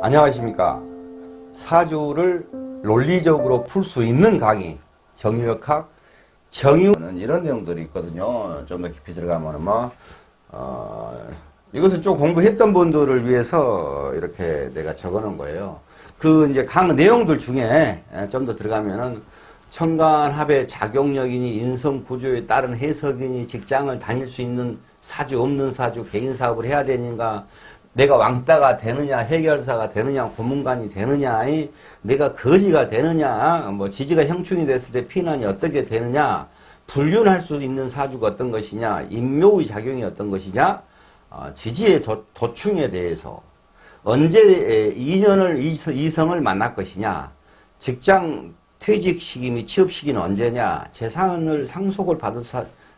안녕하십니까. 사주를 논리적으로 풀 수 있는 강의, 정유역학, 정유는 이런 내용들이 있거든요. 좀 더 깊이 들어가면 이것은 좀 공부했던 분들을 위해서 이렇게 내가 적어 놓은 거예요. 그 이제 강 내용들 중에 좀 더 들어가면은 천간합의 작용력이니 인성 구조에 따른 해석이니 직장을 다닐 수 있는 사주, 없는 사주, 개인 사업을 해야 되는가, 내가 왕따가 되느냐, 해결사가 되느냐, 고문관이 되느냐, 내가 거지가 되느냐, 뭐 지지가 형충이 됐을 때 피난이 어떻게 되느냐, 불륜할 수 있는 사주가 어떤 것이냐, 인묘의 작용이 어떤 것이냐, 지지의 도충에 대해서 언제 인연을 이성을 만날 것이냐, 직장 퇴직 시기 및 취업 시기는 언제냐, 재산을 상속을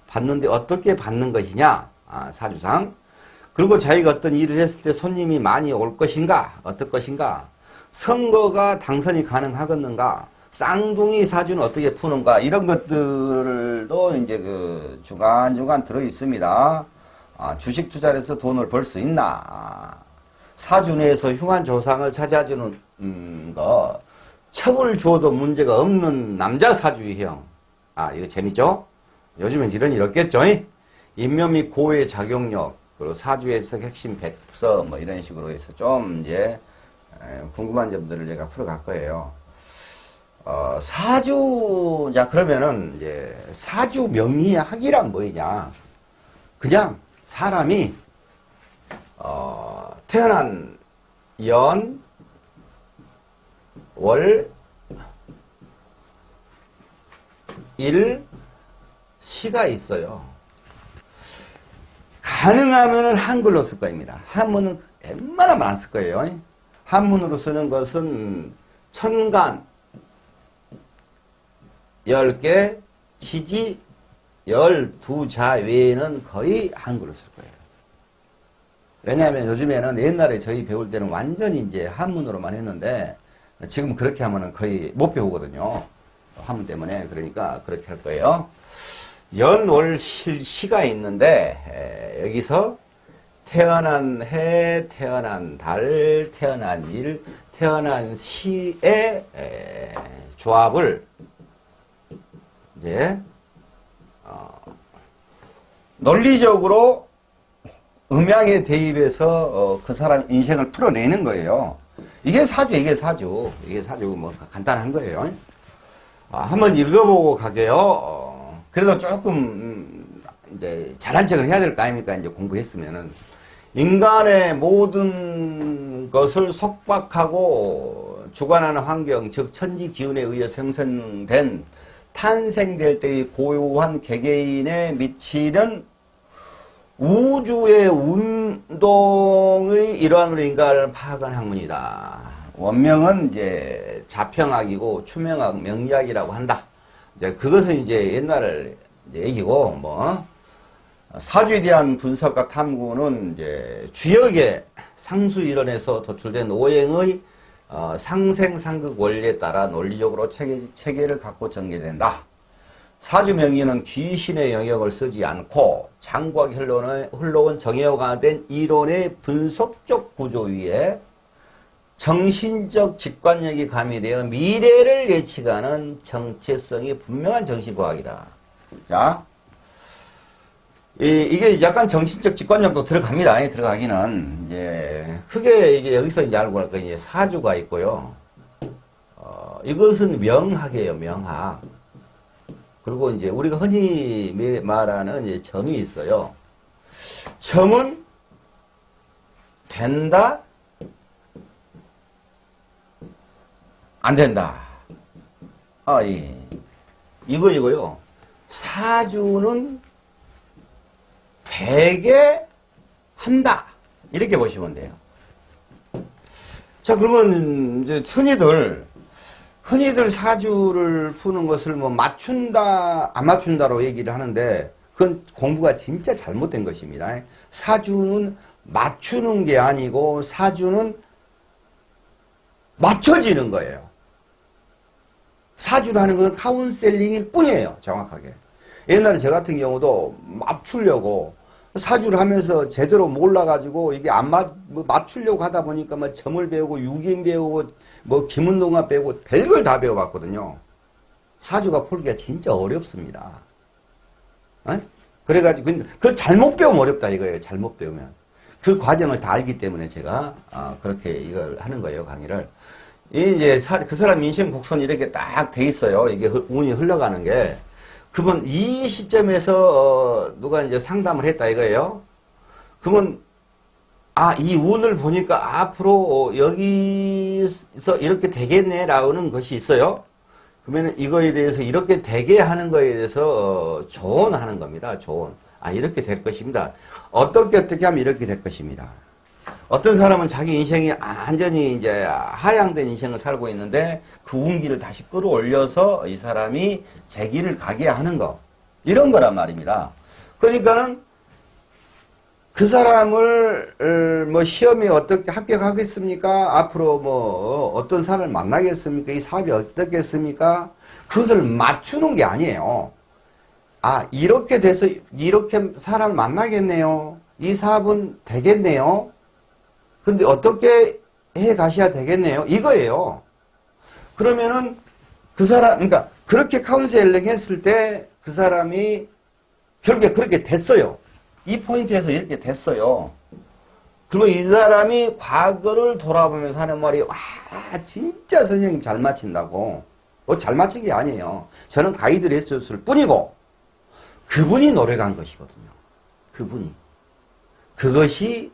받는데 어떻게 받는 것이냐, 사주상. 그리고 자기가 어떤 일을 했을 때 손님이 많이 올 것인가, 어떨 것인가, 선거가 당선이 가능하겠는가, 쌍둥이 사주는 어떻게 푸는가, 이런 것들도 이제 그 중간중간 들어 있습니다. 주식 투자를 해서 돈을 벌 수 있나, 사주 내에서 흉한 조상을 찾아주는 거, 첩을 주어도 문제가 없는 남자 사주형. 이거 재밌죠? 요즘엔 이런 일 없겠죠? 인묘 및 고의 작용력, 그리고 사주에서 핵심 백서, 뭐 이런 식으로 해서 좀 이제 궁금한 점들을 제가 풀어갈 거예요. 사주, 자, 그러면은 이제 사주 명리학이란 뭐냐? 그냥 사람이, 태어난 연, 월, 일, 시가 있어요. 가능하면은 한글로 쓸 겁니다. 한문은 웬만하면 안 쓸 거예요. 한문으로 쓰는 것은 천간 10개, 지지 12자 외에는 거의 한글로 쓸 거예요. 왜냐하면 요즘에는 옛날에 저희 배울 때는 완전히 이제 한문으로만 했는데 지금 그렇게 하면은 거의 못 배우거든요. 한문 때문에. 그러니까 그렇게 할 거예요. 연, 월, 시가 있는데 여기서 태어난 해, 태어난 달, 태어난 일, 태어난 시의 조합을 이제 논리적으로 음양에 대입해서 그 사람 인생을 풀어내는 거예요. 이게 사주, 이게 사주. 이게 사주, 뭐 간단한 거예요. 한번 읽어보고 가게요. 그래도 조금 이제 잘한 척을 해야 될 거 아닙니까? 이제 공부했으면은 인간의 모든 것을 속박하고 주관하는 환경, 즉 천지 기운에 의해 생성된 탄생될 때의 고요한 개개인에 미치는 우주의 운동의 일환으로 인간을 파악한 학문이다. 원명은 이제 자평학이고 추명학, 명리학이라고 한다. 이제 그것은 이제 옛날 얘기고, 뭐 사주에 대한 분석과 탐구는 이제 주역의 상수 이론에서 도출된 오행의 상생상극 원리에 따라 논리적으로 체계를 갖고 전개된다. 사주 명리는 귀신의 영역을 쓰지 않고 장구하게 흘러온 정형화된 이론의 분석적 구조 위에 정신적 직관력이 가미되어 미래를 예측하는 정체성이 분명한 정신과학이다. 자, 이게 약간 정신적 직관력도 들어갑니다. 들어가기는 이제 크게 이게 여기서 이제 알고 갈 거 이제 사주가 있고요. 이것은 명학이에요, 명학. 그리고 이제 우리가 흔히 말하는 이제 점이 있어요. 점은 된다, 안 된다. 이거요. 사주는 되게 한다. 이렇게 보시면 돼요. 자, 그러면 이제 흔히들 사주를 푸는 것을 뭐 맞춘다, 안 맞춘다로 얘기를 하는데 그건 공부가 진짜 잘못된 것입니다. 사주는 맞추는 게 아니고 사주는 맞춰지는 거예요. 사주라는 것은 카운셀링일 뿐이에요. 정확하게. 옛날에 저 같은 경우도 맞추려고 사주를 하면서 제대로 몰라가지고 이게 안 맞추려고 하다 보니까 뭐 점을 배우고 육인 배우고 뭐 기문동화 배우고 별걸 다 배워봤거든요. 사주가 풀기가 진짜 어렵습니다. 에? 그래가지고 그 잘못 배우면 어렵다 이거예요. 잘못 배우면 그 과정을 다 알기 때문에 제가 그렇게 이걸 하는 거예요. 강의를. 이제 그 사람 인생 곡선이 이렇게 딱 돼 있어요. 이게 운이 흘러가는 게. 그러면 이 시점에서 누가 이제 상담을 했다 이거예요. 그러면 이 운을 보니까 앞으로 여기서 이렇게 되겠네라는 것이 있어요. 그러면 이거에 대해서 이렇게 되게 하는 거에 대해서 조언하는 겁니다. 조언. 이렇게 될 것입니다. 어떻게 하면 이렇게 될 것입니다. 어떤 사람은 자기 인생이 완전히 이제 하향된 인생을 살고 있는데 그 운기를 다시 끌어올려서 이 사람이 제 길을 가게 하는 거. 이런 거란 말입니다. 그러니까는 그 사람을 뭐 시험에 어떻게 합격하겠습니까? 앞으로 뭐 어떤 사람을 만나겠습니까? 이 사업이 어떻겠습니까? 그것을 맞추는 게 아니에요. 이렇게 돼서 이렇게 사람을 만나겠네요. 이 사업은 되겠네요. 근데 어떻게 해 가셔야 되겠네요. 이거예요. 그러면은 그 사람, 그러니까 그렇게 카운셀링 했을 때 그 사람이 결국에 그렇게 됐어요. 이 포인트에서 이렇게 됐어요. 그러면 이 사람이 과거를 돌아보면서 하는 말이, 진짜 선생님 잘 맞힌다고. 잘 맞힌 게 아니에요. 저는 가이드를 했을 뿐이고, 그분이 노력한 것이거든요. 그분이. 그것이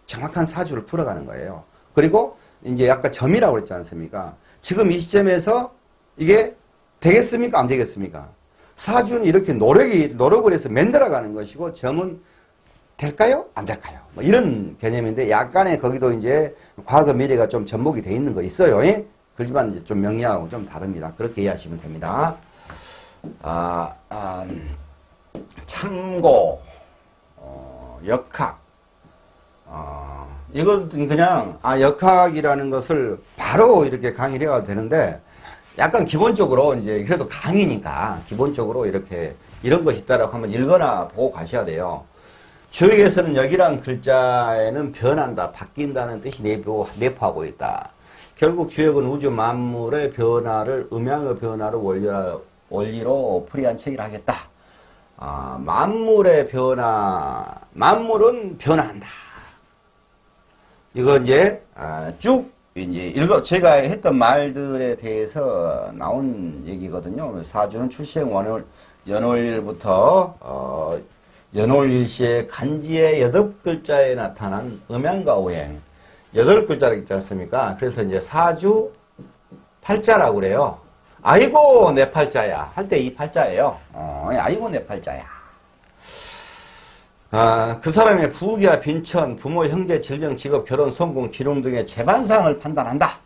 정확한 사주를 풀어가는 거예요. 그리고 이제 아까 점이라고 그랬지 않습니까? 지금 이 시점에서 이게 되겠습니까? 안 되겠습니까? 사주는 이렇게 노력을 해서 만들어가는 것이고, 점은 될까요? 안 될까요? 뭐 이런 개념인데, 약간의 거기도 이제 과거 미래가 좀 접목이 돼 있는 거 있어요. 그렇지만 이제 좀 명리하고 좀 다릅니다. 그렇게 이해하시면 됩니다. 참고, 역학. 이것은 그냥, 역학이라는 것을 바로 이렇게 강의를 해야 되는데, 약간 기본적으로 이제 그래도 강의니까 기본적으로 이렇게 이런 것이 있다라고 한번 읽거나 보고 가셔야 돼요. 주역에서는 역이란 글자에는 변한다, 바뀐다는 뜻이 내포하고 있다. 결국 주역은 우주 만물의 변화를 음양의 변화를 원리로 풀이한 책이라 하겠다. 만물의 변화, 만물은 변화한다. 이거 이제 쭉 이제 제가 했던 말들에 대해서 나온 얘기거든요. 사주는 출생 연월일부터 연월일시의 간지의 8글자에 나타난 음양과 오행 8글자를 있지 않습니까? 그래서 이제 사주 팔자라고 그래요. 아이고 내 팔자야 할 때 이 팔자예요. 아이고 내 팔자야. 그 사람의 부귀와 빈천, 부모, 형제, 질병, 직업, 결혼, 성공, 기록 등의 재반상을 판단한다.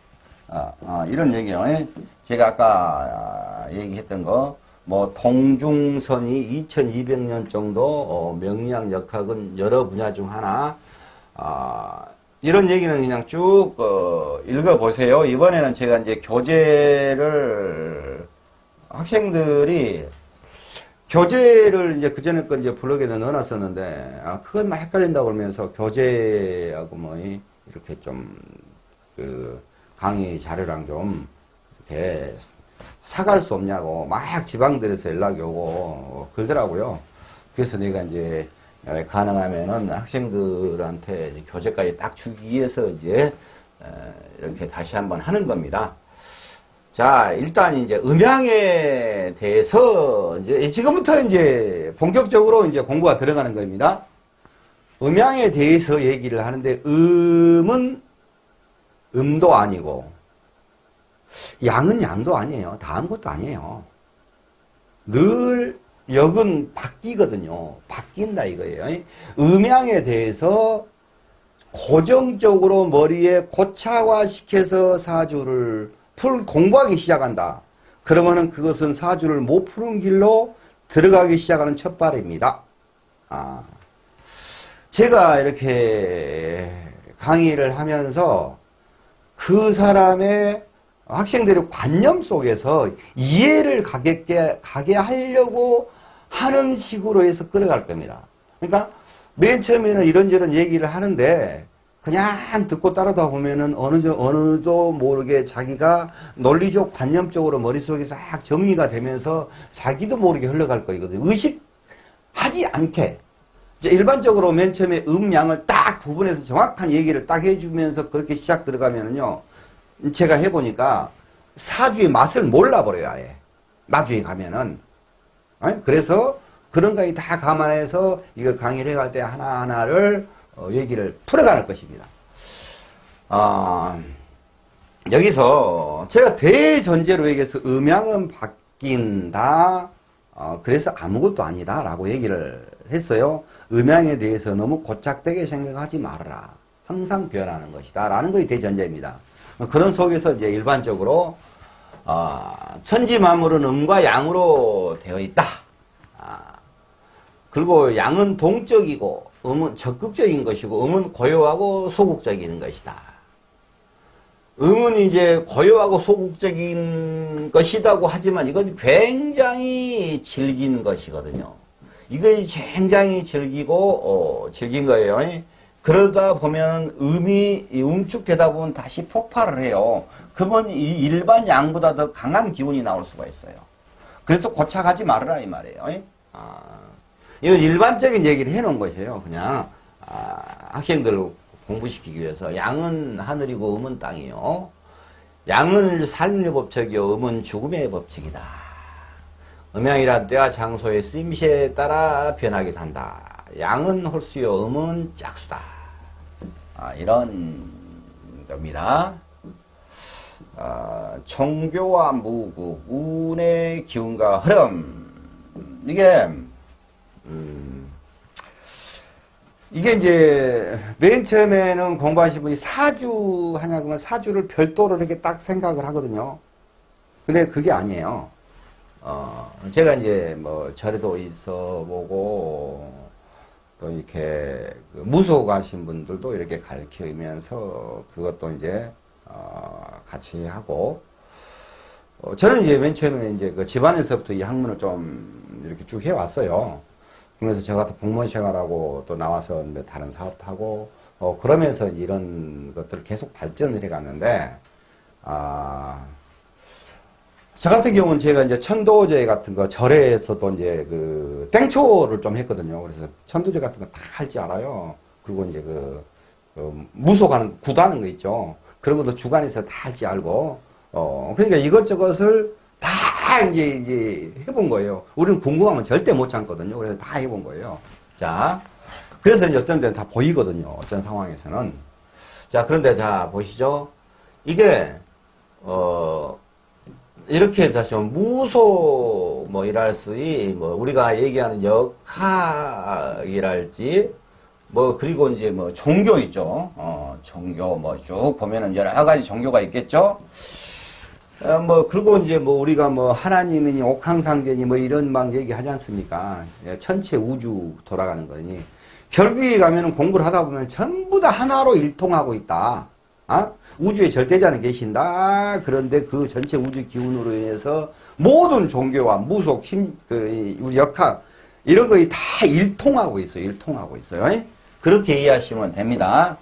이런 얘기예요. 제가 아까 얘기했던 거, 뭐 동중선이 2200년 정도 명리학 역학은 여러 분야 중 하나. 이런 얘기는 그냥 쭉 읽어보세요. 이번에는 제가 이제 교재를 학생들이 교재를 이제 그전에 거 이제 블로그에 넣어놨었는데, 그건 막 헷갈린다고 그러면서 교재하고 뭐, 이렇게 좀, 강의 자료랑 좀, 이렇게 사갈 수 없냐고, 막 지방들에서 연락이 오고, 그러더라고요. 그래서 내가 이제, 가능하면은 학생들한테 이제 교재까지 딱 주기 위해서 이제, 이렇게 다시 한번 하는 겁니다. 자, 일단 이제 음양에 대해서 이제 지금부터 이제 본격적으로 이제 공부가 들어가는 겁니다. 음양에 대해서 얘기를 하는데 음은 음도 아니고 양은 양도 아니에요. 다 아무것도 아니에요. 늘 역은 바뀌거든요. 바뀐다 이거예요. 음양에 대해서 고정적으로 머리에 고차화시켜서 사주를 공부하기 시작한다. 그러면은 그것은 사주를 못 푸는 길로 들어가기 시작하는 첫 발입니다. 제가 이렇게 강의를 하면서 그 사람의 학생들의 관념 속에서 이해를 가게 하려고 하는 식으로 해서 끌어갈 겁니다. 그러니까 맨 처음에는 이런저런 얘기를 하는데 그냥 듣고 따르다 보면은 어느도 모르게 자기가 논리적 관념적으로 머릿속에 싹 정리가 되면서 자기도 모르게 흘러갈 거거든요. 의식하지 않게. 이제 일반적으로 맨 처음에 음양을 딱 구분해서 정확한 얘기를 딱 해주면서 그렇게 시작 들어가면은요. 제가 해보니까 사주의 맛을 몰라버려요, 아예. 나중에 가면은. 그래서 그런 거에 다 감안해서 이거 강의를 해갈 때 하나하나를 얘기를 풀어가는 것입니다. 여기서 제가 대전제로 얘기해서 음양은 바뀐다. 그래서 아무것도 아니다 라고 얘기를 했어요. 음양에 대해서 너무 고착되게 생각하지 말아라. 항상 변하는 것이다 라는 것이 대전제입니다. 그런 속에서 이제 일반적으로 천지만물은 음과 양으로 되어 있다. 그리고 양은 동적이고 음은 적극적인 것이고 음은 고요하고 소극적인 것이다. 음은 이제 고요하고 소극적인 것이라고 하지만 이건 굉장히 질긴 것이거든요. 이건 굉장히 질긴 거예요. 그러다 보면 음이 응축되다 보면 다시 폭발을 해요. 그러면 이 일반 양보다 더 강한 기운이 나올 수가 있어요. 그래서 고착하지 말아라 이 말이에요. 이건 일반적인 얘기를 해놓은 것이에요. 그냥 학생들 공부시키기 위해서. 양은 하늘이고 음은 땅이요. 양은 삶의 법칙이요. 음은 죽음의 법칙이다. 음양이란 때와 장소의 쓰임새에 따라 변하게 한다. 양은 홀수요. 음은 짝수다. 이런 겁니다. 총교와 무국, 운의 기운과 흐름. 이게 이제 맨 처음에는 공부하신 분이 사주 하냐고 하면 사주를 별도로 이렇게 딱 생각을 하거든요. 근데 그게 아니에요. 제가 이제 뭐 절에도 있어 보고 또 이렇게 무속 하신 분들도 이렇게 가르치면서 그것도 이제 같이 하고 저는 이제 맨 처음에 이제 그 집안에서부터 이 학문을 좀 이렇게 쭉 해왔어요. 그러면서 저 같은 공무원 생활하고 또 나와서 다른 사업도 하고 그러면서 이런 것들을 계속 발전을 해갔는데 저 같은 경우는 제가 이제 천도제 같은 거 절에서도 이제 그 땡초를 좀 했거든요. 그래서 천도제 같은 거 다 할 줄 알아요. 그리고 이제 그 무속하는 구도하는 거 있죠. 그런 것도 주관에서 다 할 줄 알고 그러니까 이것저것을 다 이제 해본 거예요. 우리는 궁금하면 절대 못 참거든요. 그래서 다 해본 거예요. 자, 그래서 이제 어떤 데는 다 보이거든요. 어떤 상황에서는. 자, 그런데 자, 보시죠. 이게, 이렇게 다시 무소, 뭐, 이랄지, 뭐, 우리가 얘기하는 역학이랄지, 뭐, 그리고 이제 뭐, 종교 있죠. 종교, 뭐, 쭉 보면은 여러 가지 종교가 있겠죠. 뭐, 그리고 이제 뭐, 우리가 뭐, 하나님이니, 옥황상제니, 뭐, 이런 막 얘기하지 않습니까? 천체 우주 돌아가는 거니. 결국에 가면은 공부를 하다 보면 전부 다 하나로 일통하고 있다. 우주에 절대자는 계신다. 그런데 그 전체 우주 기운으로 인해서 모든 종교와 무속, 우리 역학, 이런 거에 다 일통하고 있어요. 일통하고 있어요. 그렇게 이해하시면 됩니다.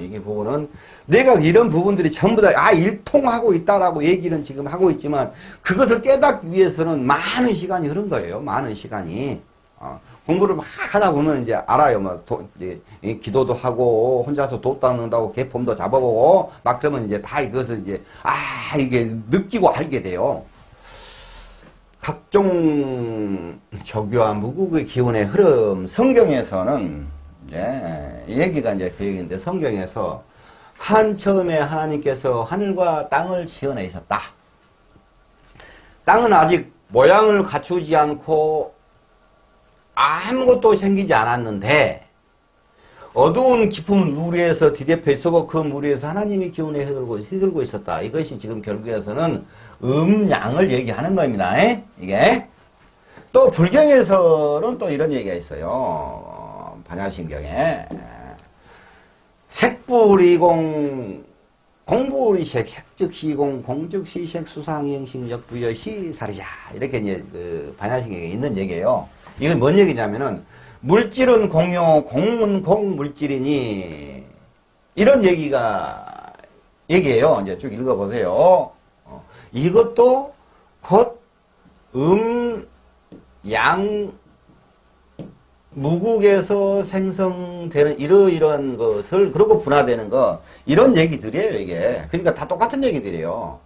이게 부분은 내가 이런 부분들이 전부 다 일통하고 있다라고 얘기는 지금 하고 있지만 그것을 깨닫기 위해서는 많은 시간이 흐른 거예요. 많은 시간이. 공부를 막 하다 보면 이제 알아요. 뭐 기도도 하고 혼자서 도 닦는다고 개폼도 잡아보고 막 그러면 이제 다 이것을 이제 이게 느끼고 알게 돼요. 각종 조교와 무국의 기운의 흐름, 성경에서는 이제 이 얘기가 이제 그 얘기인데 성경에서 처음에 하나님께서 하늘과 땅을 지어내셨다. 땅은 아직 모양을 갖추지 않고 아무것도 생기지 않았는데 어두운 깊은 물 위에서 뒤덮여 있었고 그 물 위에서 하나님의 기운에 휘둘고 있었다. 이것이 지금 결국에서는 음양을 얘기하는 겁니다. 이게 또 불경에서는 또 이런 얘기가 있어요. 반야신경에 색불이공 공부리색 색즉시공 공즉시색 수상형식 역부여시 사리자 이렇게 이제 그 반야신경에 있는 얘기예요. 이건 뭔 얘기냐면은 물질은 공유, 공은 공, 물질이니. 이런 얘기예요. 이제 쭉 읽어보세요. 이것도 곧, 양, 무국에서 생성되는 이러이러한 것을, 그러고 분화되는 거, 이런 얘기들이에요, 이게. 그러니까 다 똑같은 얘기들이에요.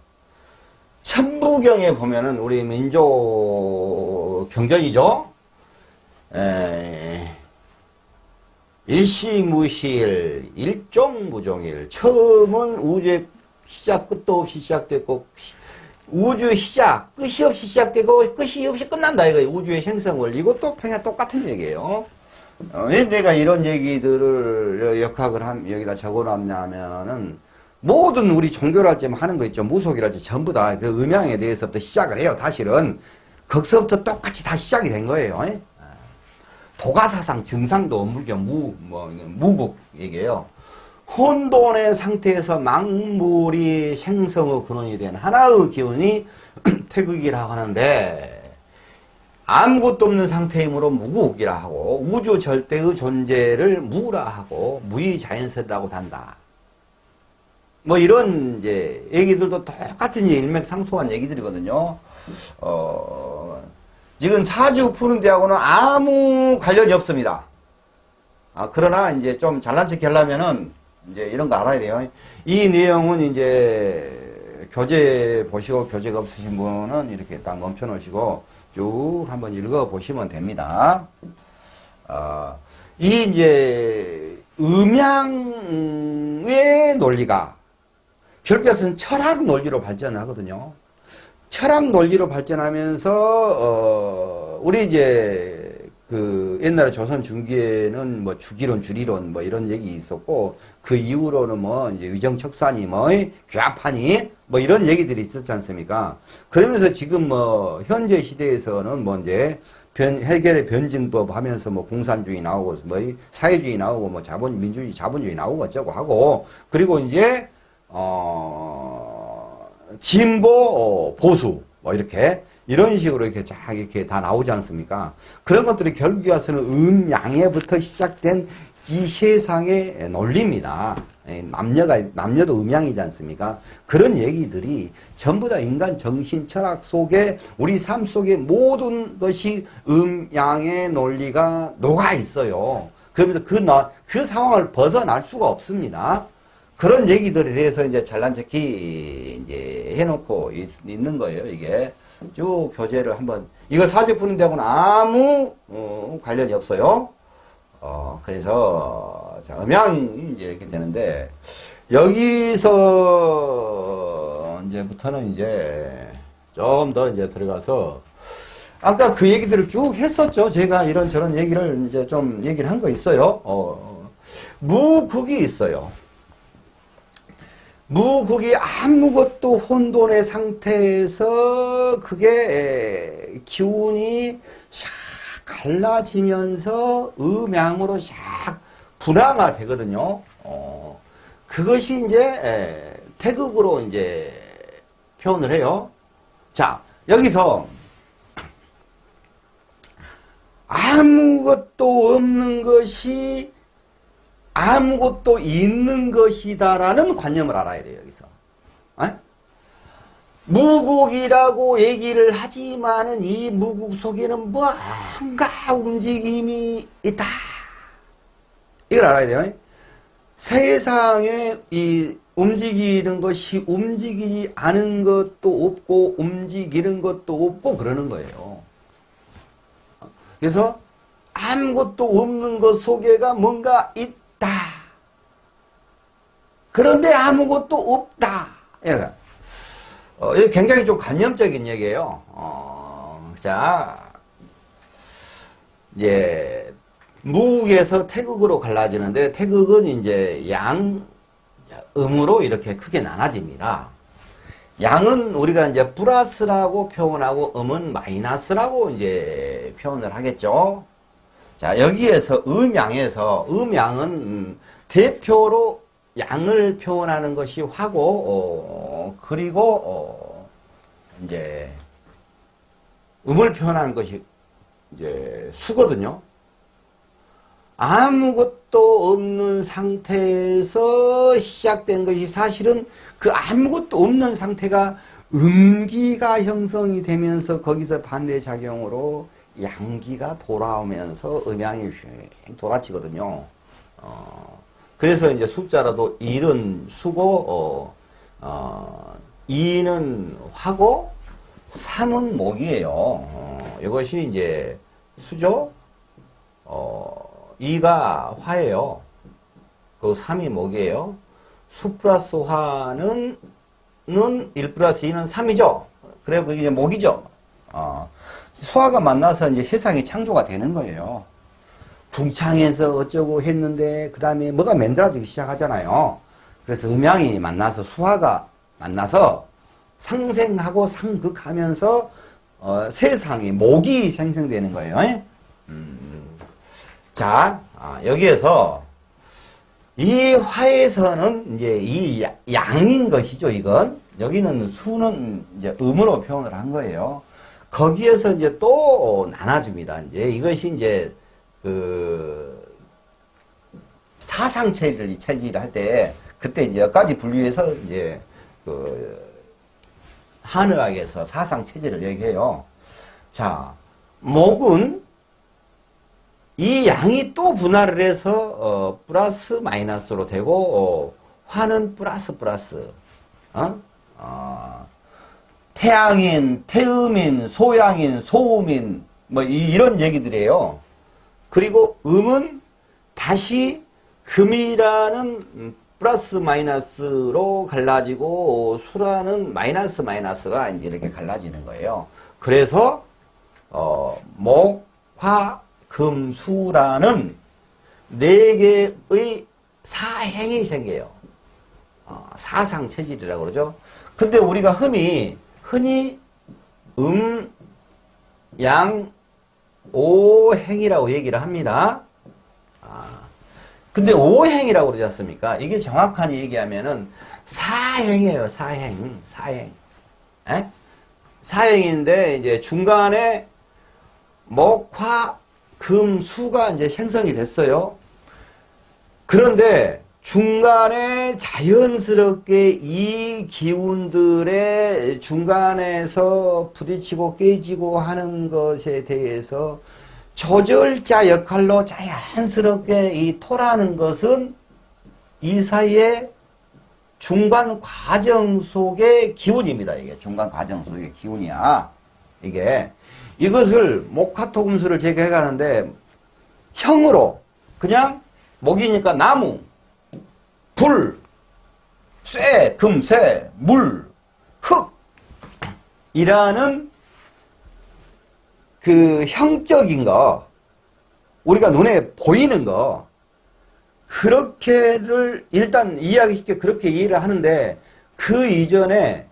천부경에 보면은 우리 민족 경전이죠. 일시무실, 일종무종일. 처음은 우주의 시작 끝도 없이 시작됐고, 우주의 시작 끝이 없이 시작되고 끝이 없이 끝난다 이거예요. 우주의 생성을. 이것도 그냥 똑같은 얘기예요. 왜 내가 이런 얘기들을 역학을 여기다 적어놨냐면은 모든 우리 종교랄지 하는 거 있죠. 무속이랄지 전부 다 그 음양에 대해서부터 시작을 해요. 사실은 거기서부터 똑같이 다 시작이 된 거예요. 도가사상 증상도 무국 얘기예요. 혼돈의 상태에서 만물이 생성의 근원이 된 하나의 기운이 태극이라고 하는데, 아무것도 없는 상태이므로 무국이라 하고, 우주 절대의 존재를 무라 하고, 무의자연설이라고 한다. 뭐 이런 이제 얘기들도 똑같은 일맥상통한 얘기들이거든요. 지금 사주 푸는 데하고는 아무 관련이 없습니다. 그러나 이제 좀 잘난 척 하려면은 이제 이런 거 알아야 돼요. 이 내용은 이제 교재 보시고 교재가 없으신 분은 이렇게 딱 멈춰 놓으시고 쭉 한번 읽어 보시면 됩니다. 이 이제 음양의 논리가 결국에는 철학 논리로 발전하거든요. 철학 논리로 발전하면서 우리 이제 그 옛날에 조선 중기에는 뭐 주기론, 주리론 뭐 이런 얘기 있었고, 그 이후로는 뭐 이제 의정척산이 뭐 괴합하니 뭐 이런 얘기들이 있었지 않습니까? 그러면서 지금 뭐 현재 시대에서는 뭐 이제 해결의 변증법 하면서 뭐 공산주의 나오고 뭐 사회주의 나오고 뭐 민주주의, 자본주의 나오고 어쩌고 하고, 그리고 이제 진보, 보수 뭐 이렇게 이런 식으로 이렇게 쫙 이렇게 다 나오지 않습니까? 그런 것들이 결국에 와서는 음양에부터 시작된 이 세상의 논리입니다. 남녀도 음양이지 않습니까? 그런 얘기들이 전부 다 인간 정신 철학 속에 우리 삶 속에 모든 것이 음양의 논리가 녹아 있어요. 그러면서 그 상황을 벗어날 수가 없습니다. 그런 얘기들에 대해서 이제 잘난 척히 이제 해놓고 있는 거예요, 이게. 쭉 교재를 한번, 이거 사주 푸는 데하고는 아무 관련이 없어요. 그래서 자, 음양이 이제 이렇게 되는데, 여기서 이제부터는 이제 좀 더 이제 들어가서 아까 그 얘기들을 쭉 했었죠. 제가 이런저런 얘기를 이제 좀 얘기를 한 거 있어요. 무국이 있어요. 무국이 아무것도 혼돈의 상태에서 그게 기운이 샥 갈라지면서 음양으로 샥 분화가 되거든요. 그것이 이제 태극으로 이제 표현을 해요. 자, 여기서 아무것도 없는 것이 아무것도 있는 것이다라는 관념을 알아야 돼요, 여기서. 무국이라고 얘기를 하지만은 이 무국 속에는 뭔가 움직임이 있다. 이걸 알아야 돼요. 세상에 이 움직이는 것이 움직이지 않은 것도 없고 움직이는 것도 없고 그러는 거예요. 그래서 아무것도 없는 것 속에가 뭔가 있다. 그런데 아무것도 없다. 이렇게. 이게 굉장히 좀 관념적인 얘기예요. 자, 이제 무국에서 태극으로 갈라지는데 태극은 이제 음으로 이렇게 크게 나눠집니다. 양은 우리가 이제 플러스라고 표현하고 음은 마이너스라고 이제 표현을 하겠죠. 자, 여기에서 음양은 대표로 양을 표현하는 것이 화고, 그리고 이제 음을 표현하는 것이 이제 수거든요. 아무것도 없는 상태에서 시작된 것이 사실은 그 아무것도 없는 상태가 음기가 형성이 되면서 거기서 반대작용으로 양기가 돌아오면서 음양이 돌아치거든요. 그래서 이제 숫자라도 1은 수고, 2는 화고, 3은 목이에요. 이것이 이제 수죠. 2가 화예요. 그 3이 목이에요. 수 플러스 화는 1 플러스 2는 3이죠. 그래, 그게 이제 목이죠. 수화가 만나서 이제 세상이 창조가 되는 거예요. 궁창에서 어쩌고 했는데, 그 다음에 뭐가 만들어지기 시작하잖아요. 그래서 음양이 만나서 수화가 만나서 상생하고 상극하면서, 세상에 목이 생성되는 거예요. 자, 여기에서 이 화에서는 이제 이 양인 것이죠, 이건. 여기는 수는 이제 음으로 표현을 한 거예요. 거기에서 이제 또 나눠줍니다. 이제 이것이 이제 그 사상체질 체질을 할 때 그때 이제 여기까지 분류해서 이제 그 한의학에서 사상체질을 얘기해요. 자, 목은 이 양이 또 분할을 해서 플러스 마이너스로 되고 화는 플러스 태양인, 태음인, 소양인, 소음인 뭐 이런 얘기들이에요. 그리고 음은 다시 금이라는 플러스 마이너스로 갈라지고 수라는 마이너스 마이너스가 이제 이렇게 갈라지는 거예요. 그래서 목, 화, 금, 수라는 4개의 사행이 생겨요. 사상체질이라고 그러죠. 근데 우리가 흔히 양, 오행이라고 얘기를 합니다. 근데 오행이라고 그러지 않습니까? 이게 정확하게 얘기하면은 사행이에요. 사행. 에? 사행인데 이제 중간에 목, 화, 금, 수가 이제 생성이 됐어요. 그런데 중간에 자연스럽게 이 기운들의 중간에서 부딪히고 깨지고 하는 것에 대해서 조절자 역할로 자연스럽게 이 토라는 것은 이 사이에 중간 과정 속의 기운입니다. 이게 중간 과정 속의 기운이야. 이것을 목화토금수를 제가 해가는데 형으로 그냥 목이니까 나무, 불, 쇠, 금, 쇠, 물, 흙 이라는 그 형적인 거, 우리가 눈에 보이는 거, 그렇게를 일단 이해하기 쉽게 그렇게 이해를 하는데 그 이전에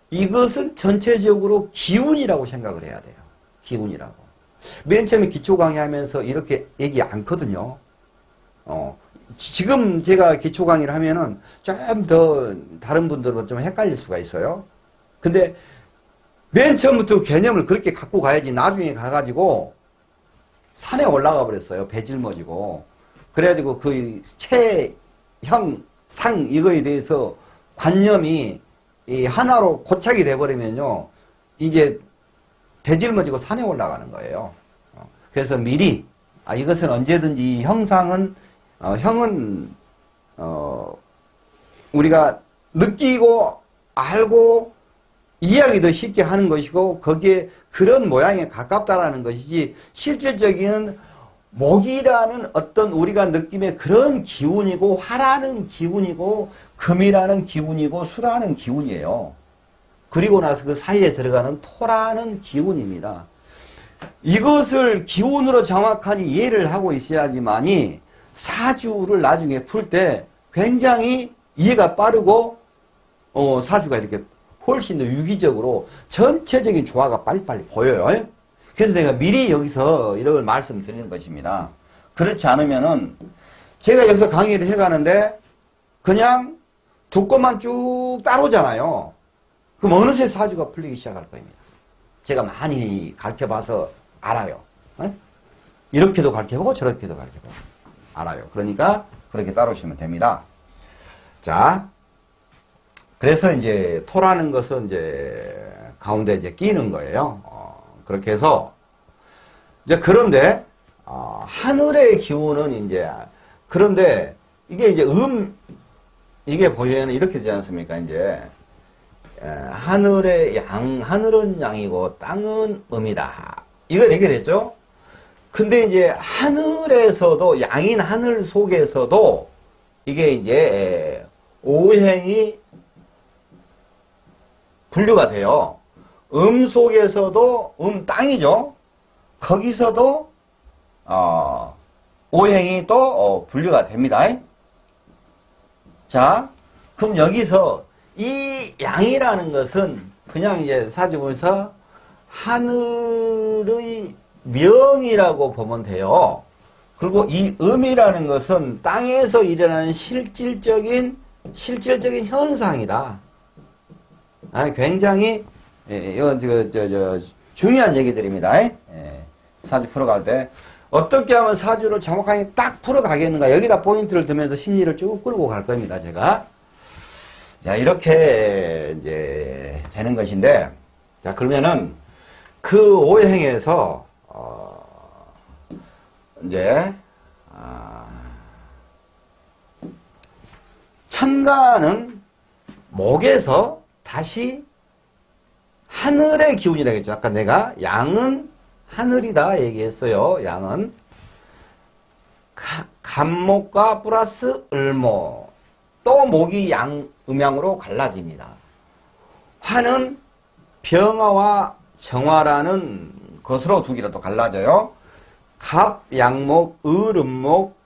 이것은 전체적으로 기운이라고 생각을 해야 돼요. 기운이라고. 맨 처음에 기초 강의하면서 이렇게 얘기 않거든요. 지금 제가 기초 강의를 하면은 좀 더 다른 분들은 좀 헷갈릴 수가 있어요. 근데 맨 처음부터 개념을 그렇게 갖고 가야지 나중에 가가지고 산에 올라가 버렸어요. 배 짊어지고. 그래가지고 그 체, 형, 상 이거에 대해서 관념이 이 하나로 고착이 돼버리면요. 이제 배 짊어지고 산에 올라가는 거예요. 그래서 미리 이것은 언제든지 이 형상은 형은 우리가 느끼고 알고 이해하기도 쉽게 하는 것이고 거기에 그런 모양에 가깝다라는 것이지 실질적인 목이라는 어떤 우리가 느낌의 그런 기운이고 화라는 기운이고 금이라는 기운이고 수라는 기운이에요. 그리고 나서 그 사이에 들어가는 토라는 기운입니다. 이것을 기운으로 정확하게 이해를 하고 있어야지만이 사주를 나중에 풀 때 굉장히 이해가 빠르고 사주가 이렇게 훨씬 더 유기적으로 전체적인 조화가 빨리빨리 보여요. 그래서 내가 미리 여기서 이런 말씀드리는 것입니다. 그렇지 않으면은 제가 여기서 강의를 해가는데 그냥 두꺼만 쭉 따라오잖아요. 그럼 어느새 사주가 풀리기 시작할 겁니다. 제가 많이 가르쳐봐서 알아요. 이렇게도 가르쳐보고 저렇게도 가르쳐보고 알아요. 그러니까 그렇게 따라오시면 됩니다. 자, 그래서 이제 토라는 것은 이제 가운데 이제 끼는 거예요. 그렇게 해서 이제 그런데 하늘의 기운은 이제 그런데 이게 이제 이게 보시면 이렇게 되지 않습니까? 이제 하늘은 양이고 땅은 음이다. 이거 이렇게 됐죠? 근데 이제 하늘에서도 양인 하늘 속에서도 이게 이제 오행이 분류가 돼요. 속에서도 땅이죠. 거기서도 오행이 또 분류가 됩니다. 자, 그럼 여기서 이 양이라는 것은 그냥 이제 사주 보면서 하늘의 명이라고 보면 돼요. 그리고 이 음이라는 것은 땅에서 일어나는 실질적인 현상이다. 굉장히 이건 중요한 얘기들입니다. 사주 풀어갈 때 어떻게 하면 사주를 정확하게 딱 풀어가겠는가 여기다 포인트를 두면서 심리를 쭉 끌고 갈 겁니다. 제가 자 이렇게 이제 되는 것인데 자 그러면은 그 오행에서 이제 천간은 목에서 다시 하늘의 기운이라고 했죠. 아까 내가 양은 하늘이다 얘기했어요. 양은 간목과 플러스 을목 또 목이 음양으로 갈라집니다. 화는 병화와 정화라는 것으로 두 개로 또 갈라져요. 갑, 양목, 을, 음목,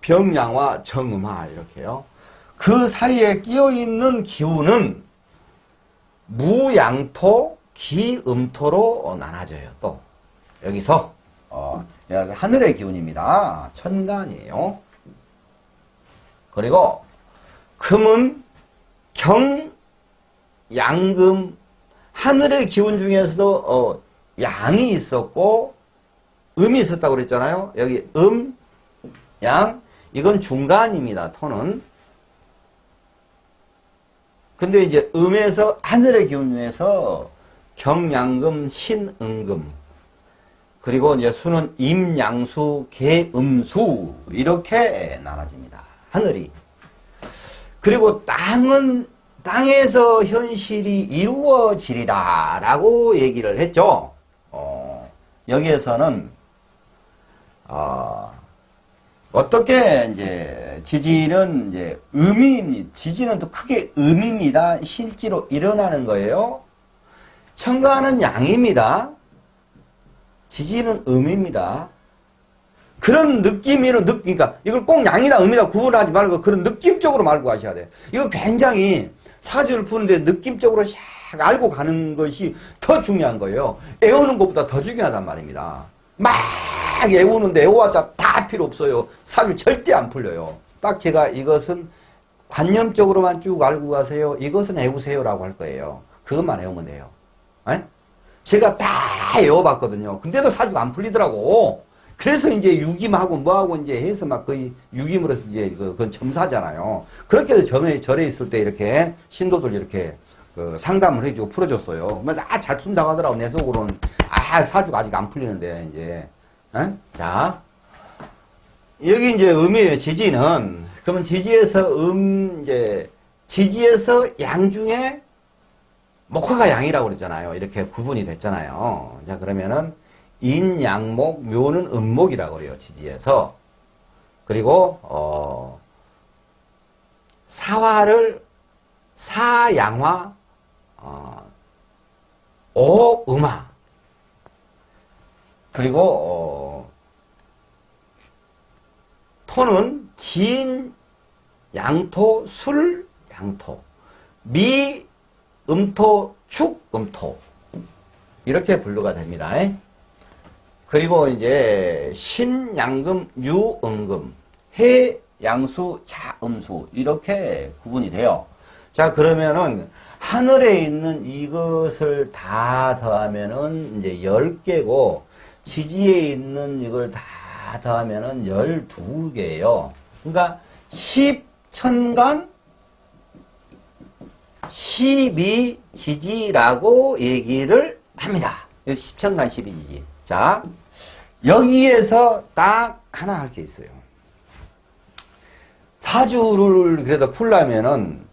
병양화, 정음화 이렇게요. 그 사이에 끼어있는 기운은 무양토, 기음토로 나눠져요. 또 여기서 하늘의 기운입니다. 천간이에요. 그리고 금은 경, 양금 하늘의 기운 중에서도 양이 있었고 음이 있었다고 그랬잖아요. 여기 양 이건 중간입니다. 토는 근데 이제 음에서 하늘의 기운에서 경양금, 신응금 그리고 이제 수는 임양수, 계음수 이렇게 나눠집니다. 하늘이 그리고 땅은 땅에서 현실이 이루어지리라 라고 얘기를 했죠. 여기에서는 어떻게 이제 지지는 이제 지지는 또 크게 음입니다. 실제로 일어나는 거예요. 천간은 양입니다. 지지는 음입니다. 그런 그러니까 이걸 꼭 양이다 음이다 구분하지 말고 그런 느낌적으로 말고 가셔야 돼. 이거 굉장히 사주를 푸는데 느낌적으로 샥 알고 가는 것이 더 중요한 거예요. 애우는 것보다 더 중요하단 말입니다. 막 애우는데 애워봤자 다 필요 없어요. 사주 절대 안 풀려요. 딱 제가 이것은 관념적으로만 쭉 알고 가세요. 이것은 애우세요라고 할 거예요. 그것만 애우면 돼요. 에? 제가 다 애워봤거든요. 근데도 사주가 안 풀리더라고. 그래서 이제 유김하고 뭐하고 이제 해서 막 거의 유김으로서 이제 그건 점사잖아요. 그렇게 해서 절에 있을 때 이렇게 신도들 이렇게 상담을 해주고 풀어줬어요. 잘 푼다고 하더라고. 내 속으로는 사주가 아직 안 풀리는데 이제 자 여기 이제 음이에요. 지지는 그러면 지지에서 이제 지지에서 양 중에 목화가 양이라고 그랬잖아요. 이렇게 구분이 됐잖아요. 자 그러면은 인양목, 묘는 음목이라고 그래요. 지지에서 그리고 사양화, 오음화 그리고 토는 진, 양토, 술, 양토 미, 음토, 축, 음토 이렇게 분류가 됩니다. 그리고 이제 신, 양금, 유, 음금 해, 양수, 자, 음수 이렇게 구분이 돼요. 자 그러면은 하늘에 있는 이것을 다 더하면은 이제 10개고 지지에 있는 이걸 다 더하면은 12개예요. 그러니까 10천간 12지지라고 얘기를 합니다. 10천간 12지지. 자, 여기에서 딱 하나 할 게 있어요. 사주를 그래도 풀려면은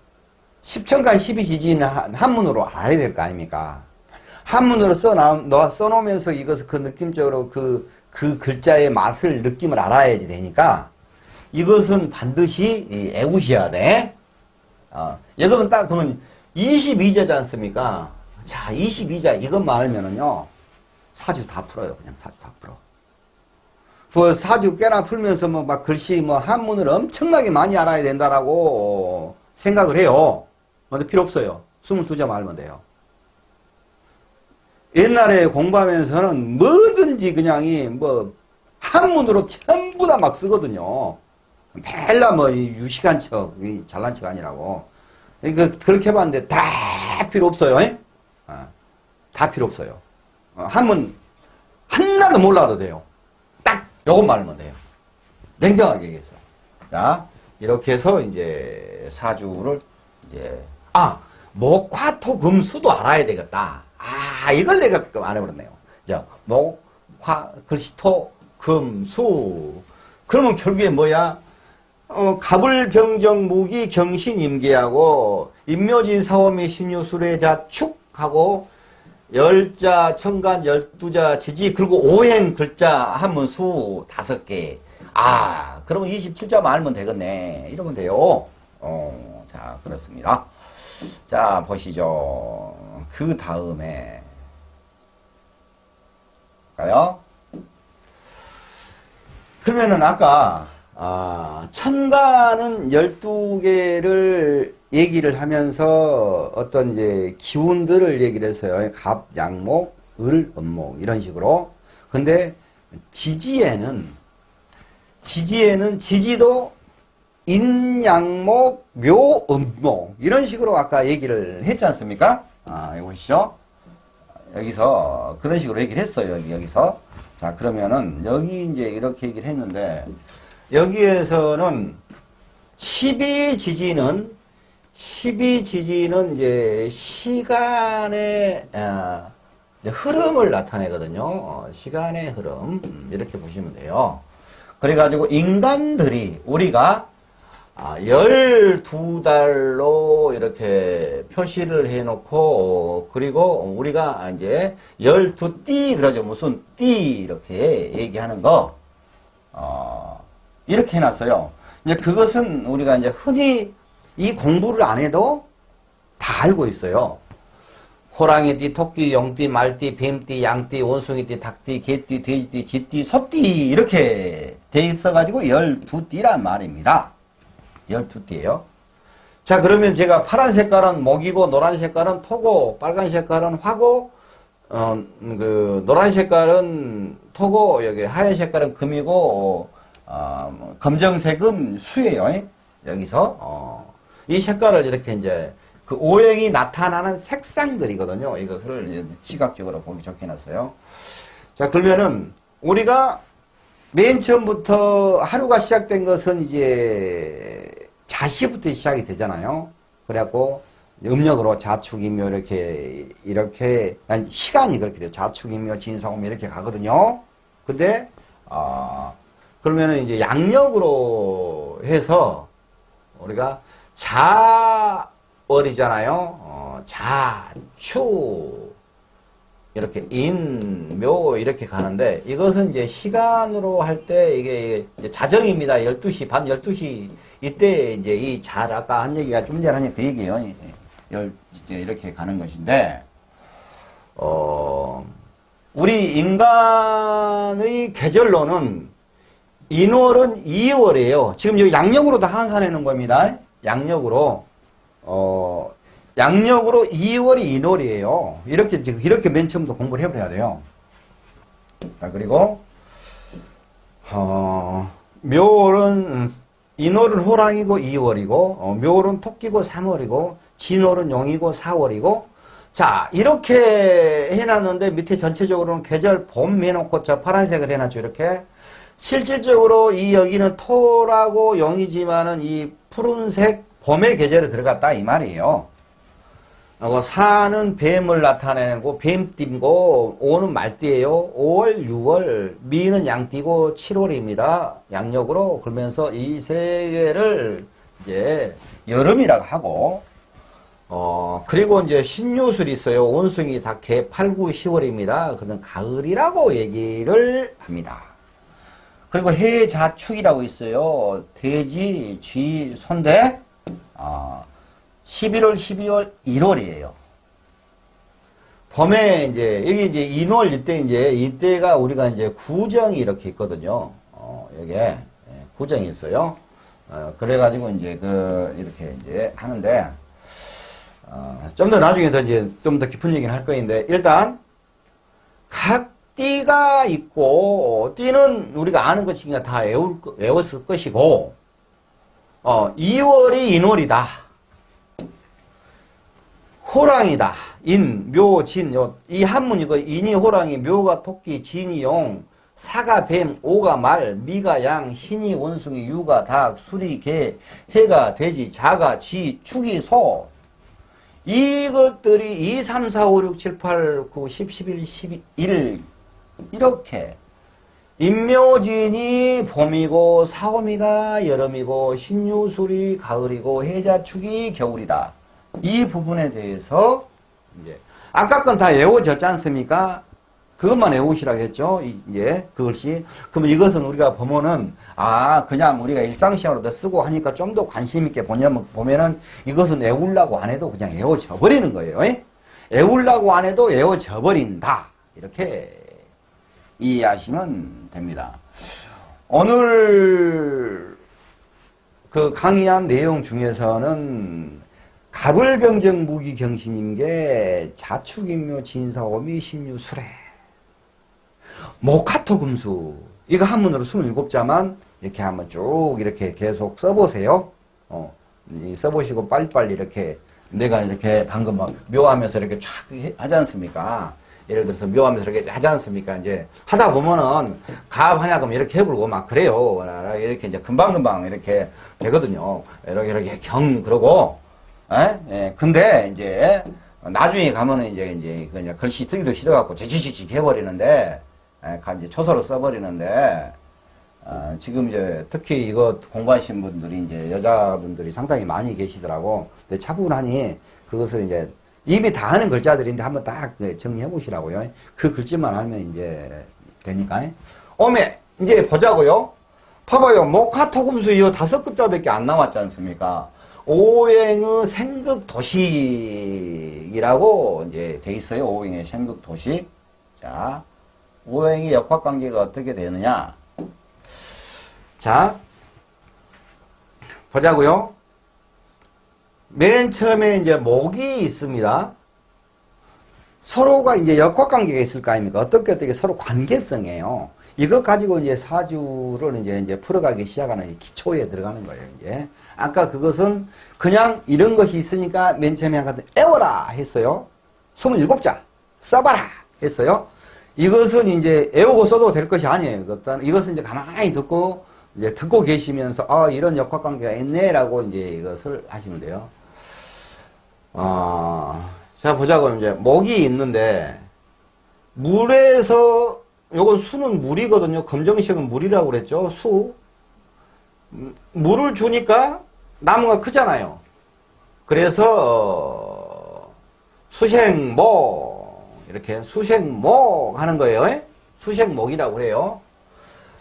10천간 12지지는 한문으로 알아야 될 거 아닙니까? 한문으로 써놓으면서 이것을 그 느낌적으로 그 글자의 맛을, 느낌을 알아야지 되니까 이것은 반드시 애우셔야 돼. 여러분 딱 그러면 22자지 않습니까? 자, 22자 이것만 알면은요, 사주 다 풀어요. 그냥 사주 다 풀어. 그 사주 꽤나 풀면서 뭐 막 글씨 뭐 한문을 엄청나게 많이 알아야 된다라고 생각을 해요. 근데 필요 없어요. 22점 알면 돼요. 옛날에 공부하면서는 뭐든지 그냥이 뭐 한문으로 전부 다 막 쓰거든요. 맨날 뭐 유식한 척, 잘난 척 아니라고. 그렇게 해봤는데 다 필요 없어요. 다 필요 없어요. 한문 하나도 몰라도 돼요. 딱 요것만 알면 돼요. 냉정하게 얘기해서. 자, 이렇게 해서 이제 사주를 이제 목, 화, 토, 금, 수도 알아야 되겠다. 이걸 내가 안 해버렸네요. 자, 목, 화, 글씨, 토, 금, 수. 그러면 결국에 뭐야? 갑을, 병정, 무기, 경신, 임계하고, 임묘진, 사오미, 신유, 수레자, 축하고, 열자, 천간, 12자, 지지, 그리고 오행 글자, 한문, 수, 5개. 그러면 27자 알면 되겠네. 이러면 돼요. 자, 그렇습니다. 자, 보시죠. 그 다음에, 가요. 그러면은 아까, 천간은 12개를 얘기를 하면서 어떤 이제 기운들을 얘기를 했어요. 갑, 양목, 을, 음목, 이런 식으로. 근데 지지에는 지지도 인양목, 묘, 음목 이런 식으로 아까 얘기를 했지 않습니까? 이거 보시죠. 여기서 그런 식으로 얘기를 했어요. 여기서. 자, 그러면은 여기 이제 이렇게 얘기를 했는데 여기에서는 12지지는 이제 시간의 흐름을 나타내거든요. 시간의 흐름 이렇게 보시면 돼요. 그래가지고 인간들이 우리가 12달로 이렇게 표시를 해놓고, 그리고 우리가 이제 12띠, 그러죠. 무슨 띠, 이렇게 얘기하는 거, 이렇게 해놨어요. 이제 그것은 우리가 이제 흔히 이 공부를 안 해도 다 알고 있어요. 호랑이띠, 토끼, 용띠, 말띠, 뱀띠, 양띠, 원숭이띠, 닭띠, 개띠, 돼지띠, 쥐띠, 소띠, 이렇게 돼 있어가지고 12띠란 말입니다. 12띠예요. 자, 그러면 제가 파란 색깔은 목이고, 노란 색깔은 토고, 빨간 색깔은 화고, 노란 색깔은 토고, 여기 하얀 색깔은 금이고, 검정색은 수예요. 여기서, 이 색깔을 이렇게 이제, 그 오행이 나타나는 색상들이거든요. 이것을 시각적으로 보기 좋게 해놨어요. 자, 그러면은, 우리가 맨 처음부터 하루가 시작된 것은 이제 자시부터 시작이 되잖아요. 그래갖고 음력으로 자축이묘 이렇게 시간이 그렇게 돼요. 자축이묘 진성이묘 이렇게 가거든요. 근데 그러면은 이제 양력으로 해서 우리가 자월이잖아요. 자축 이렇게 묘 이렇게 가는데 이것은 이제 시간으로 할 때 이게 이제 자정입니다. 12시 밤 12시 이때 이제 이 잘 아까 한 얘기가 좀 전에 한 그 얘기예요. 이렇게 가는 것인데 우리 인간의 계절로는 인월은 2월이에요. 지금 여기 양력으로 다 환산해 놓은 겁니다. 양력으로 2월이 인월이에요. 이렇게 맨 처음부터 공부를 해버려야 돼요. 자, 그리고, 인월은 호랑이고 2월이고, 묘월은 토끼고 3월이고, 진월은 용이고 4월이고, 자, 이렇게 해놨는데 밑에 전체적으로는 계절 봄 해놓고 저 파란색을 해놨죠. 이렇게. 실질적으로 이 여기는 토라고 용이지만은 이 푸른색 봄의 계절에 들어갔다 이 말이에요. 사는 뱀을 나타내고 뱀띠고 5는 말띠예요. 5월, 6월, 미는 양띠고 7월입니다. 양력으로. 그러면서 이 세 개를 이제 여름이라고 하고 그리고 이제 신유술이 있어요. 온숭이, 닭해 8, 9, 10월입니다. 그건 가을이라고 얘기를 합니다. 그리고 해자축이라고 있어요. 돼지, 쥐, 손대, 11월, 12월, 1월이에요. 봄에 이제, 여기 이제 인월 이때가 우리가 이제 구정이 이렇게 있거든요. 여기에, 구정이 있어요. 그래가지고 이제 이렇게 이제 하는데, 좀 더 나중에 좀 더 깊은 얘기는 할 거인데, 일단, 각 띠가 있고, 띠는 우리가 아는 것이니까 다 외웠을 것이고, 2월이 인월이다. 호랑이다. 인, 묘, 진, 이 한문 이거 인이 호랑이, 묘가 토끼, 진이 용, 사가 뱀, 오가 말, 미가 양, 신이 원숭이, 유가 닭, 술이 개, 해가 돼지, 자가 쥐, 축이 소. 이것들이 2, 3, 4, 5, 6, 7, 8, 9, 10, 11, 12, 이렇게 인묘진이 봄이고 사오미가 여름이고 신유술이 가을이고 해자축이 겨울이다. 이 부분에 대해서 이제 아까 건 다 외워졌지 않습니까? 그것만 외우시라고 했죠. 이제 그것이 그러면 이것은 우리가 보면은 그냥 우리가 일상시험으로도 쓰고 하니까 좀 더 관심 있게 보면은 이것은 외우려고 안 해도 그냥 외워져 버리는 거예요. 외우려고 안 해도 외워져 버린다. 이렇게 이해하시면 됩니다. 오늘 그 강의한 내용 중에서는 갑을병정 무기경신임계 자축인묘 진사오미 신유 수레 목화토금수 이거 한문으로 27자만 이렇게 한번 쭉 이렇게 계속 써보세요. 써보시고 빨리빨리 이렇게 내가 이렇게 방금 막 묘하면서 이렇게 쫙 하지 않습니까? 예를 들어서 묘하면서 이렇게 하지 않습니까? 이제 하다 보면은 갑하냐금 이렇게 해보고 막 그래요. 이렇게 이제 금방금방 이렇게 되거든요. 이렇게 그러고 근데 이제 나중에 가면은 이제 그냥 글씨 쓰기도 싫어갖고 지지직직 해버리는데 이제 초서로 써버리는데 지금 이제 특히 이거 공부하신 분들이 이제 여자분들이 상당히 많이 계시더라고. 근데 차분하니 그것을 이제 입이 다 하는 글자들인데 한번 딱 정리해 보시라고요. 그 글자만 알면 이제 되니까. 오메 이제 보자고요. 봐봐요. 목화토금수 이 5글자밖에 안 나왔지 않습니까? 오행의 생극도식이라고 이제 돼 있어요. 오행의 생극도식. 자, 오행의 역학관계가 어떻게 되느냐? 자, 보자고요. 맨 처음에 이제 목이 있습니다. 서로가 이제 역학관계가 있을 거 아닙니까? 어떻게 서로 관계성이에요. 이것 가지고 이제 사주를 이제 풀어가기 시작하는 기초에 들어가는 거예요, 이제. 아까 그것은 그냥 이런 것이 있으니까 맨 처음에 애워라 했어요. 27자 써봐라 했어요. 이것은 이제 애우고 써도 될 것이 아니에요. 이것은 이제 가만히 듣고 이제 듣고 계시면서 이런 역학관계가 있네라고 이제 이것을 하시면 돼요. 자 보자고 이제 목이 있는데 물에서 요건 수는 물이거든요. 검정식은 물이라고 그랬죠. 수. 물을 주니까 나무가 크잖아요. 그래서 수생목 이렇게 수생목 하는 거예요. 수생목이라고 그래요.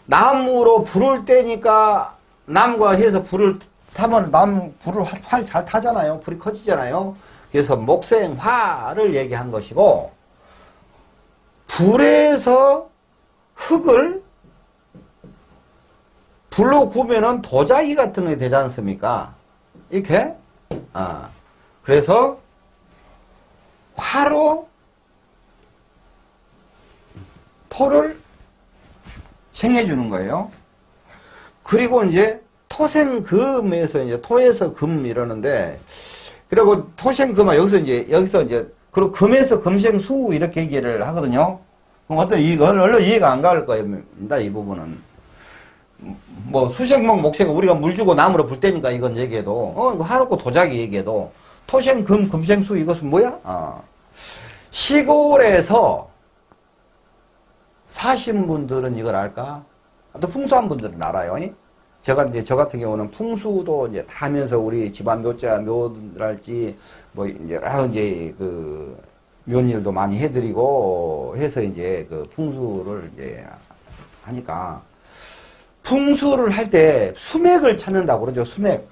나무로 불을 떼니까 나무가 해서 불을 타면 나무 불을 활 잘 타잖아요. 불이 커지잖아요. 그래서 목생화를 얘기한 것이고 불에서 흙을 불로 구우면은 도자기 같은 게 되지 않습니까? 이렇게 그래서 화로 토를 생해주는 거예요. 그리고 이제 토생금에서 이제 토에서 금 이러는데, 그리고 토생금아 여기서 이제 그리고 금에서 금생수 이렇게 얘기를 하거든요. 그럼 어떤 얼른 이해가 안 갈 겁니다. 이 부분은. 뭐 수생목 목생 우리가 물 주고 나무로 불 때니까 이건 얘기해도 하놓고 도자기 얘기해도 토생금 금생수 이것은 뭐야? 시골에서 사신 분들은 이걸 알까? 또 풍수한 분들은 알아요. 제가 이제 저 같은 경우는 풍수도 이제 다 하면서 우리 집안 묘랄지 뭐 이제 여러 이제 그 묘일도 많이 해드리고 해서 이제 그 풍수를 이제 하니까 풍수를 할 때 수맥을 찾는다고 그러죠. 수맥.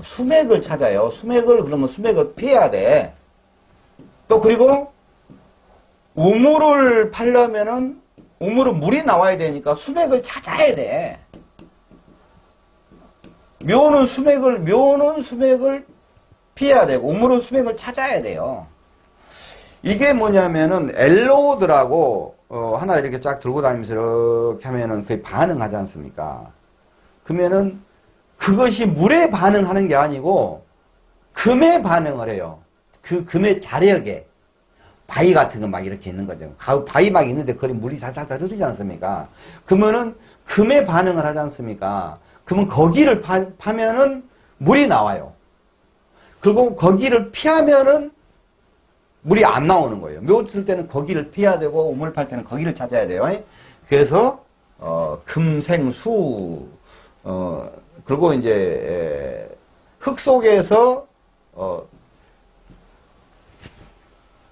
수맥을 찾아요. 그러면 수맥을 피해야 돼. 또 그리고 우물을 파려면은 우물은 물이 나와야 되니까 수맥을 찾아야 돼. 묘는 수맥을 피해야 되고 우물은 수맥을 찾아야 돼요. 이게 뭐냐면은 엘로드라고 하나 이렇게 쫙 들고 다니면서 이렇게 하면은 그게 반응하지 않습니까? 그러면은 그것이 물에 반응하는 게 아니고 금에 반응을 해요. 그 금의 자력에 바위 같은 거 막 이렇게 있는 거죠. 바위 막 있는데 거기 물이 살살살 흐르지 않습니까? 그러면은 금에 반응을 하지 않습니까? 그러면 거기를 파면은 물이 나와요. 그리고 거기를 피하면은 물이 안 나오는 거예요. 묘 쓸 때는 거기를 피해야 되고 우물 팔 때는 거기를 찾아야 돼요. 그래서 금생수 그리고 이제 흙 속에서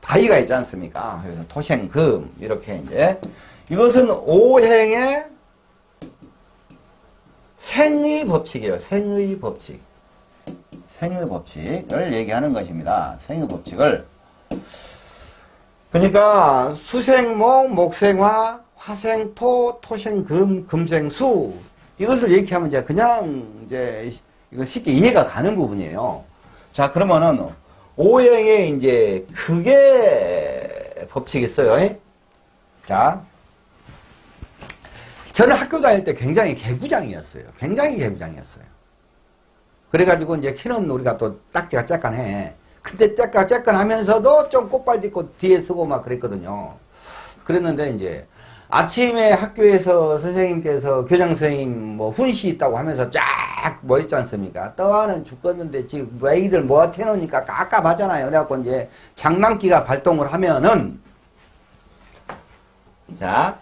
바위가 있지 않습니까? 그래서 토생금 이렇게 이제 이것은 오행의 생의 법칙이에요. 생의 법칙을 얘기하는 것입니다. 생의 법칙을. 그러니까 수생목, 목생화, 화생토, 토생금, 금생수 이것을 얘기하면 이제 그냥 이제 이거 쉽게 이해가 가는 부분이에요. 자, 그러면은 오행에 이제 그게 법칙이 있어요. 자, 저는 학교 다닐 때 굉장히 개구장이었어요. 그래가지고 이제 키는 우리가 또 딱지가 쬐깐해. 근데 쬐깐하면서도 좀 꽃발 딛고 뒤에 서고 막 그랬거든요. 그랬는데 이제 아침에 학교에서 선생님께서 교장 선생님 뭐 훈시 있다고 하면서 쫙 뭐 있지 않습니까? 떠와는 죽겠는데 지금 애기들 모아태놓으니까 깝깝하잖아요. 그래갖고 이제 장난기가 발동을 하면은 자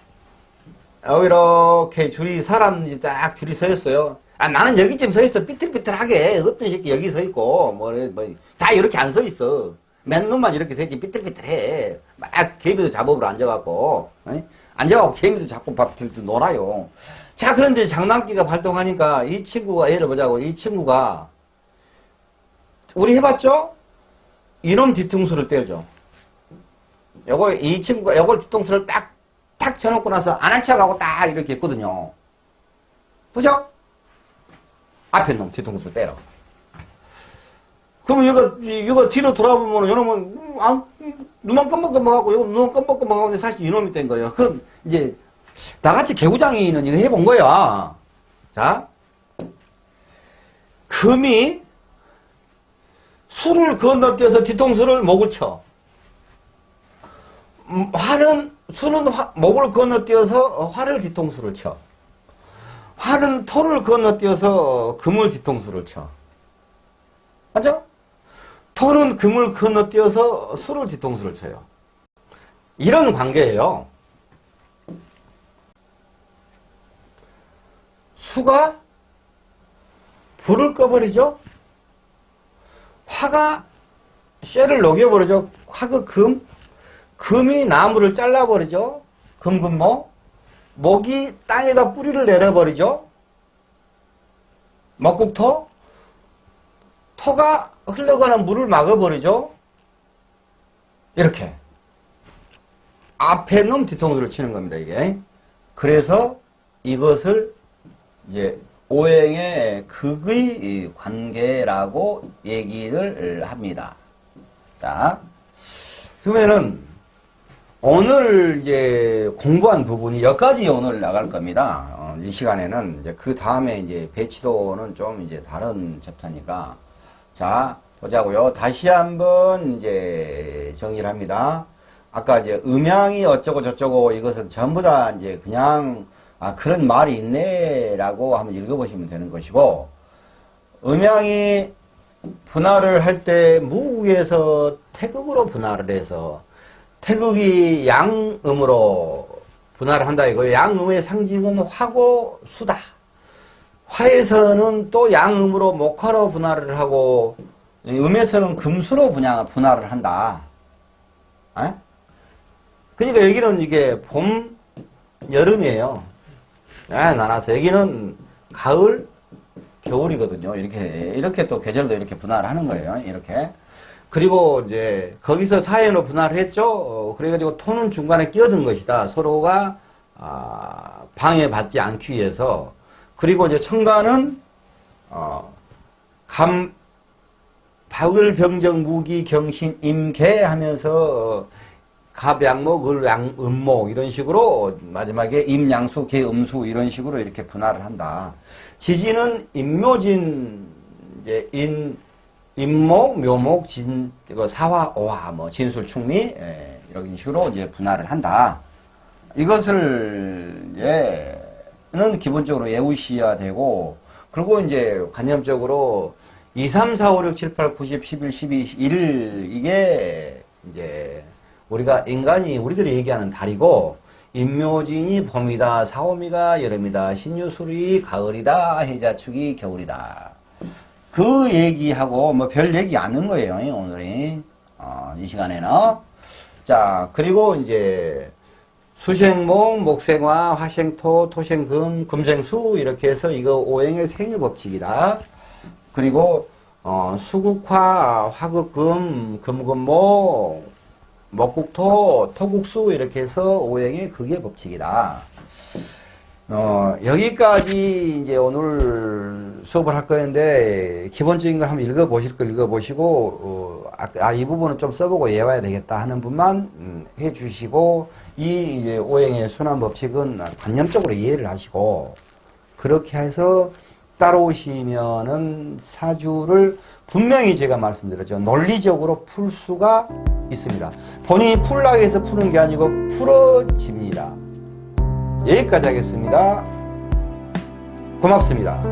이렇게 사람이 딱 줄이 서 있어요. 나는 여기쯤 서 있어. 삐뚤삐뚤하게 어떤 새끼 여기 서 있고 다 이렇게 안 서 있어. 맨 놈만 이렇게 서 있지 삐뚤삐뚤해. 막 개미도 잡업으로 앉아갖고 개미도 잡고 밥들도 놀아요. 자, 그런데 장난기가 발동하니까 이 친구가 예를 보자고 이 친구가 우리 해봤죠? 이놈 뒤통수를 떼죠. 이 친구가 요걸 뒤통수를 탁 쳐놓고 나서 안 한 척하고 딱 이렇게 했거든요. 그죠? 앞에 놈 뒤통수를 때려. 그러면 이거 뒤로 돌아보면 이놈은 눈만 껌뻑껌뻑하고 이거 눈만 껌뻑껌뻑하고 사실 이놈이 된 거예요. 그 이제 나같이 개구장이는 이거 해본 거야. 자, 금이 수를 건너뛰어서 뒤통수를 목을 쳐. 수는 목을 건너뛰어서 화를 뒤통수를 쳐. 화는 토를 건너뛰어서 금을 뒤통수를 쳐. 맞죠? 토는 금을 건너뛰어서 수를 뒤통수를 쳐요. 이런 관계예요. 수가 불을 꺼버리죠. 화가 쇠를 녹여버리죠. 화가 금이 나무를 잘라버리죠. 금금목. 목이 땅에다 뿌리를 내려버리죠. 목국토. 토가 흘러가는 물을 막아버리죠. 이렇게 앞에 놈 뒤통수를 치는 겁니다. 이게. 그래서 이것을 이제 오행의 극의 관계라고 얘기를 합니다. 자, 그러면은 오늘 이제 공부한 부분이 여기까지 오늘 나갈 겁니다. 이 시간에는 이제 그 다음에 이제 배치도는 좀 이제 다른 챕터니까 자, 보자고요. 다시 한번 이제 정리를 합니다. 아까 이제 음양이 어쩌고 저쩌고 이것은 전부 다 이제 그냥 그런 말이 있네라고 한번 읽어보시면 되는 것이고, 음양이 분할을 할 때 무에서 태극으로 분할을 해서 태극이 양음으로 분할을 한다 이거예요. 양음의 상징은 화고 수다. 화에서는 또 양음으로 목화로 분할을 하고 음에서는 금수로 분할을 한다. 에? 그러니까 여기는 이게 봄, 여름이에요. 나눠서 여기는 가을, 겨울이거든요. 이렇게 또 계절도 이렇게 분할을 하는 거예요. 이렇게. 그리고 이제 거기서 사연으로 분할을 했죠. 그래가지고 토는 중간에 끼어든 것이다. 서로가 방해받지 않기 위해서. 그리고 이제 청가는 박을병정 무기 경신 임계 하면서 갑양목 을양음목 이런 식으로 마지막에 임양수 계음수 이런 식으로 이렇게 분할을 한다. 지지는 임묘진 이제 임목 묘목 진 사화 오화 뭐 진술 충미 이런 식으로 이제 분할을 한다. 이것을 이제는 기본적으로 외우셔야 되고, 그리고 이제 관념적으로 2, 3, 4, 5, 6, 7, 8, 9, 10, 11, 12, 1 이게 이제 우리가 인간이 우리들이 얘기하는 달이고, 임묘진이 봄이다, 사오미가 여름이다, 신유술이 가을이다, 해자축이 겨울이다. 그 얘기하고 뭐 별 얘기 안 하는 거예요, 오늘이. 이 시간에는. 자, 그리고 이제 수생목, 목생화, 화생토, 토생금, 금생수 이렇게 해서 이거 오행의 생의 법칙이다. 그리고 수국화, 화극금, 금금목, 목국토, 토국수 이렇게 해서 오행의 극의 법칙이다. 여기까지 이제 오늘 수업을 할 거였는데, 기본적인 걸 한번 읽어보실 걸 읽어보시고, 이 부분은 좀 써보고 외워야 되겠다 하는 분만 해주시고, 이 이제 오행의 순환 법칙은 관념적으로 이해를 하시고, 그렇게 해서 따라오시면은 사주를 분명히 제가 말씀드렸죠. 논리적으로 풀 수가 있습니다. 본인이 풀라고 해서 푸는 게 아니고 풀어집니다. 여기까지 하겠습니다. 고맙습니다.